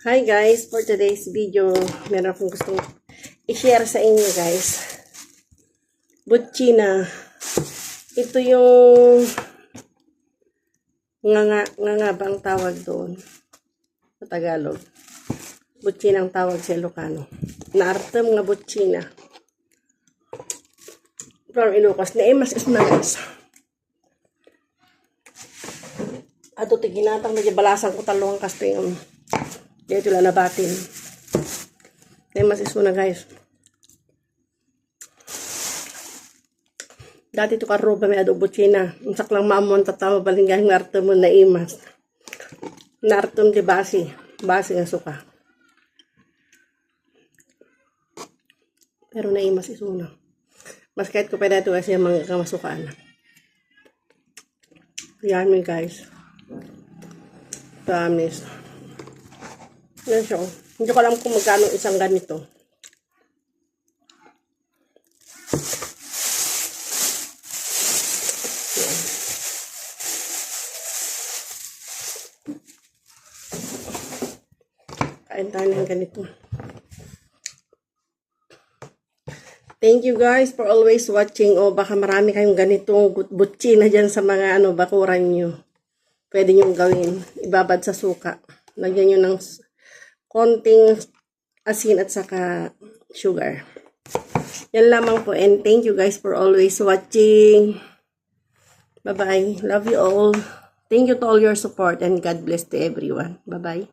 Hi guys, for today's video, meron akong gustong i-share sa inyo guys. Butchina. Ito yung nga bang tawag doon sa Tagalog. Butchina ang tawag sa Ilocano. Naartem nga butchina. From Ilocos. Naimas is na guys. Ato tiginatang medyo balasan ko talong kasting dito lang nabatin. Naimas is na guys. Dati to karoba may adog butchina. Unsak lang mamon tatama balinggan ngartem mo naimas. Nartem di basi. Basi nga suka. Pero naimas is una. Mas kahit ko pa dito kasi mga kamasukaan. Yummy guys. Promise. Yan siya. Hindi ko alam kung magkano isang ganito. Yan. Kain tayo ng ganito. Thank you guys for always watching. O baka marami kayong ganitong butchina dyan sa mga bakuran nyo. Pwede nyo gawin. Ibabad sa suka. Lagyan nyo ng konting asin at saka sugar. Yan lamang po. And thank you guys for always watching. Bye-bye. Love you all. Thank you to all your support and God bless to everyone. Bye-bye.